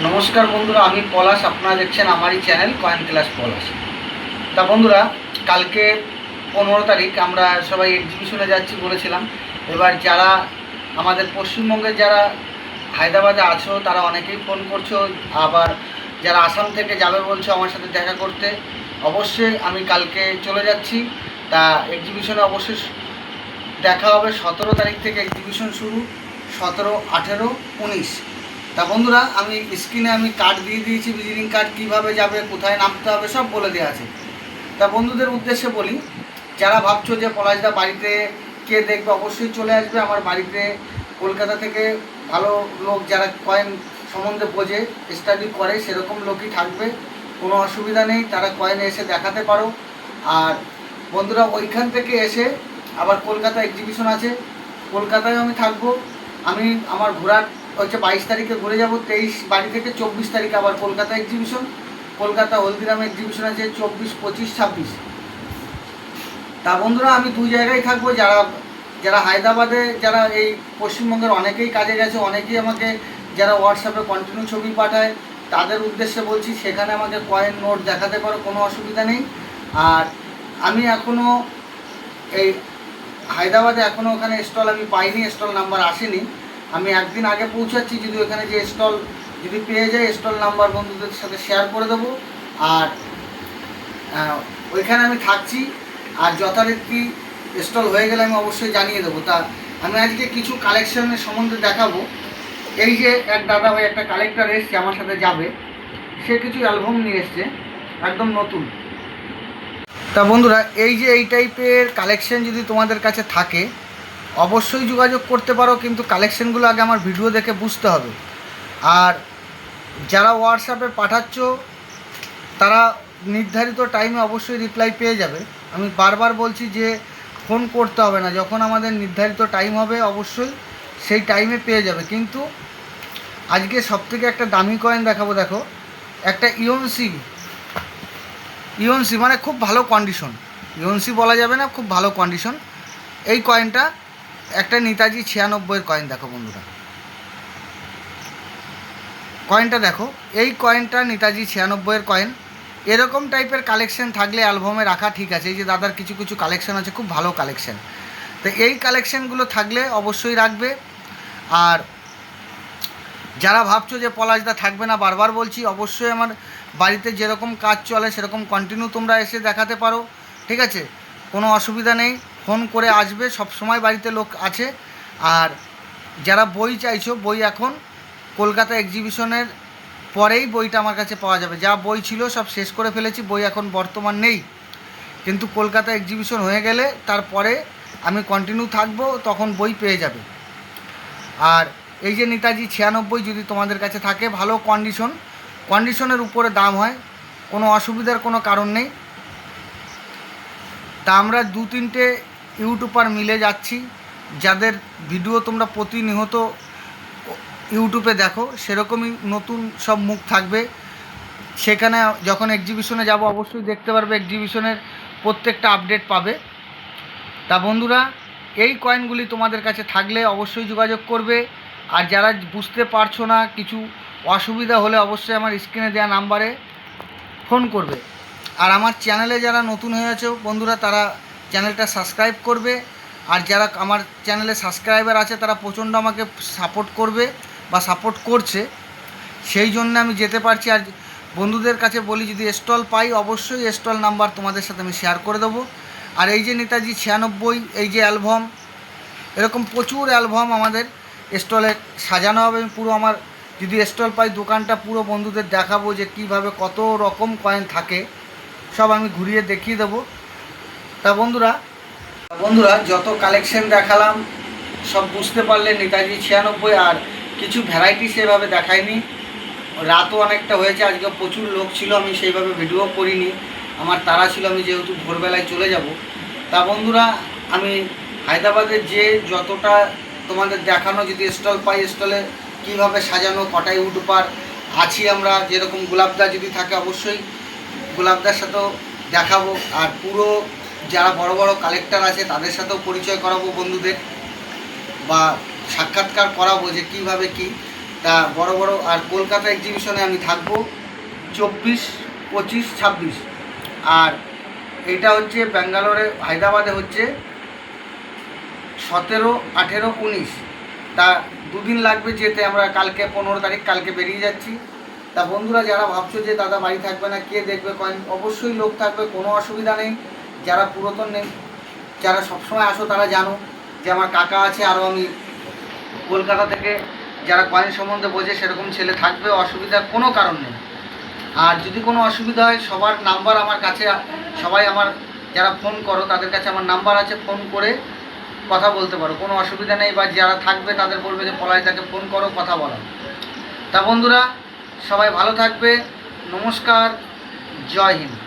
নমস্কার বন্ধুরা, আমি পলাশ। আপনারা দেখছেন আমারই চ্যানেল কয়েন ক্লাস পলাশ। তা বন্ধুরা, কালকে 15 তারিখ আমরা সবাই এক্সিবিশনে যাচ্ছি বলেছিলাম। এবার যারা আমাদের পশ্চিমবঙ্গের যারা হায়দ্রাবাদে আছো তারা অনেকেই ফোন করছো, আবার যারা আসাম থেকে যাবে বলছো আমার সাথে দেখা করতে। অবশ্যই আমি কালকে চলে যাচ্ছি। তা এক্সিবিশনে অবশ্যই দেখা হবে। 17 তারিখ থেকে এক্সিবিশন শুরু, 17, 18, 19। তা বন্ধুরা, আমি স্ক্রিনে কার্ড দিয়ে দিয়েছি, ভিজিটিং কার্ড, কীভাবে যাবে, কোথায় নামতে হবে সব বলে দেওয়া আছে। তা বন্ধুদের উদ্দেশ্যে বলি, যারা ভাবছো যে পলাশদা বাড়িতে কে দেখবে, অবশ্যই চলে আসবে আমার বাড়িতে। কলকাতা থেকে ভালো লোক যারা কয়েন সম্বন্ধে বোঝে, স্টাডি করে, সেরকম লোকই থাকবে, কোনো অসুবিধা নেই। তারা কয়েনে এসে দেখাতে পারো। আর বন্ধুরা, ওইখান থেকে এসে আবার কলকাতা এক্সিবিশন আছে, কলকাতায় আমি থাকবো। আমি আমার ঘোরার হচ্ছে 22 তারিখে ঘুরে যাব। 23 বাড়ি থেকে 24 তারিখ আবার কলকাতা এক্সিবিশন। কলকাতা হলদিরাম এক্সিবিশন আছে 24, 25, 26। তা বন্ধুরা, আমি দুই জায়গায় থাকবো। যারা যারা হায়দ্রাবাদে, যারা এই পশ্চিমবঙ্গের অনেকেই কাজে গেছে, অনেকেই আমাকে যারা হোয়াটসঅ্যাপে কন্টিনিউ ছবি পাঠায়, তাদের উদ্দেশ্যে বলছি, সেখানে আমাকে কয়েন নোট দেখাতে পারো, কোনো অসুবিধা নেই। আর আমি এখনও এই হায়দ্রাবাদে এখনও ওখানে স্টল আমি পাইনি, স্টল নাম্বার আসেনি। আমি একদিন আগে পৌঁছাচ্ছি, যদি ওখানে যে স্টল যদি পেয়ে যায়, স্টল নাম্বার বন্ধুদের সাথে শেয়ার করে দেবো। আর ওইখানে আমি থাকছি। আর যথারীতি স্টল হয়ে গেলে আমি অবশ্যই জানিয়ে দেবো। তা আমি আজকে কিছু কালেকশনের সম্বন্ধে দেখাবো। এই যে এক দাদা ভাই একটা কালেক্টর এসছে আমার সাথে যাবে, সে কিছু অ্যালবাম নিয়ে এসছে একদম নতুন। তা বন্ধুরা, এই যে এই টাইপের কালেকশন যদি তোমাদের কাছে থাকে, অবশ্যই যোগাযোগ করতে পারো, কিন্তু কালেকশনগুলো আগে আমার ভিডিও দেখে বুঝতে হবে। আর যারা হোয়াটসঅ্যাপে পাঠাচ্ছ, তারা নির্ধারিত টাইমে অবশ্যই রিপ্লাই পেয়ে যাবে। আমি বারবার বলছি যে ফোন করতে হবে না, যখন আমাদের নির্ধারিত টাইম হবে অবশ্যই সেই টাইমে পেয়ে যাবে। কিন্তু আজকে সবথেকে একটা দামি কয়েন দেখাবো। দেখো, একটা ইউএনসি মানে খুব ভালো কন্ডিশন, ইউএনসি বলা যাবে না, খুব ভালো কন্ডিশন। এই কয়েনটা একটা নেতাজি 96-এর কয়েন। দেখো বন্ধুরা, কয়েনটা দেখো, এই কয়েনটা নেতাজি 96-এর কয়েন। এরকম টাইপের কালেকশন থাকলে অ্যালবামে রাখা ঠিক আছে। এই যে দাদার কিছু কিছু কালেকশন আছে, খুব ভালো কালেকশন। তো এই কালেকশনগুলো থাকলে অবশ্যই রাখবে। আর যারা ভাবছো যে পলাশদা থাকবে না, বারবার বলছি, অবশ্যই আমার বাড়িতে যেরকম কাজ চলে সেরকম কন্টিনিউ তোমরা এসে দেখাতে পারো, ঠিক আছে? কোনো অসুবিধা নেই, ফোন করে আসবে, সব সময় বাড়িতে লোক আছে। আর যারা বই চাইছো, বই এখন কলকাতা এক্সিবিশনের পরেই বইটা আমার কাছে পাওয়া যাবে। যা বই ছিল সব শেষ করে ফেলেছি, বই এখন বর্তমান নেই। কিন্তু কলকাতা এক্সিবিশন হয়ে গেলে তারপরে আমি কন্টিনিউ থাকবো, তখন বই পেয়ে যাবে। আর এই যে নেতাজি 96 যদি তোমাদের কাছে থাকে, ভালো কন্ডিশনের উপরে দাম হয়, কোনো অসুবিধার কোনো কারণ নেই। তা আমরা 2-3টে ইউটিউবার মিলে যাচ্ছি, যাদের ভিডিও তোমরা প্রতিনিয়ত ইউটিউবে দেখো, সেরকমই নতুন সব মুখ থাকবে। সেখানে যখন এক্সিবিশনে যাব অবশ্যই দেখতে পারবে, এক্সিবিশনের প্রত্যেকটা আপডেট পাবে। তা বন্ধুরা, এই কয়েনগুলি তোমাদের কাছে থাকলে অবশ্যই যোগাযোগ করবে। আর যারা বুঝতে পারছো না, কিছু অসুবিধা হলে অবশ্যই আমার স্ক্রিনে দেওয়া নাম্বারে ফোন করবে। আর আমার চ্যানেলে যারা নতুন হয়ে আছো বন্ধুরা, তারা চ্যানেলটা সাবস্ক্রাইব করবে। আর যারা আমার চ্যানেলে সাবস্ক্রাইবার আছে, তারা প্রচণ্ড আমাকে সাপোর্ট করবে বা সাপোর্ট করছে, সেই জন্য আমি যেতে পারছি। আর বন্ধুদের কাছে বলি, যদি স্টল পাই অবশ্যই স্টল নাম্বার তোমাদের সাথে আমি শেয়ার করে দেবো। আর এই যে নেতাজি 96, এই যে অ্যালবাম, এরকম প্রচুর অ্যালবাম আমাদের স্টলে সাজানো হবে। আমি পুরো আমার যদি স্টল পাই, দোকানটা পুরো বন্ধুদের দেখাবো যে কীভাবে কত রকম কয়েন থাকে, সব আমি ঘুরিয়ে দেখিয়ে দেবো। তা বন্ধুরা, যত কালেকশন দেখালাম সব বুঝতে পারলে নেতাজি 96। আর কিছু ভ্যারাইটি সেভাবে দেখায়নি, রাতও অনেকটা হয়েছে, আজকে প্রচুর লোক ছিল, আমি সেইভাবে ভিডিও করিনি, আমার তাড়া ছিল, আমি যেহেতু ভোরবেলায় চলে যাব। তা বন্ধুরা, আমি হায়দ্রাবাদের যে যতটা তোমাদের দেখানো, যদি স্টল পাই, স্টলে কীভাবে সাজানো, কটা ইউটিউবার আছি আমরা, যেরকম গোলাপদা যদি থাকে অবশ্যই গোলাপদার সাথেও দেখাবো। আর পুরো যারা বড় বড় কালেক্টর আছে তাদের সাথেও পরিচয় করাবো বন্ধুদের, বা সাক্ষাৎকার করাবো যে কীভাবে কী। তা বড় বড় আর কলকাতা এক্সিবিশনে আমি থাকবো 24, 25, 26। আর এটা হচ্ছে ব্যাঙ্গালোরে, হায়দ্রাবাদে হচ্ছে 17, 18, 19। তা দুদিন লাগবে যেতে। আমরা কালকে 15 তারিখ কালকে বেরিয়ে যাচ্ছি। তা বন্ধুরা যারা ভাবছো যে দাদা বাড়ি থাকবে না, কে দেখবে কয়েন, অবশ্যই লোক থাকবে, কোনো অসুবিধা নেই। যারা পুরাতন নেই, যারা সবসময় আসো তারা জানো যে আমার কাকা আছে, আরও আমি কলকাতা থেকে যারা কয়েন সম্বন্ধে বোঝে সেরকম ছেলে থাকবে, অসুবিধার কোনো কারণ নেই। আর যদি কোনো অসুবিধা হয় সবার নাম্বার আমার কাছে, সবাই আমার যারা ফোন করো তাদের কাছে আমার নাম্বার আছে, ফোন করে কথা বলতে পারো, কোনো অসুবিধা নেই। বা যারা থাকবে তাদের বলবে যে পলাশদাকে ফোন করো, কথা বলো। তা বন্ধুরা সবাই ভালো থাকবে, নমস্কার, জয় হিন্দ।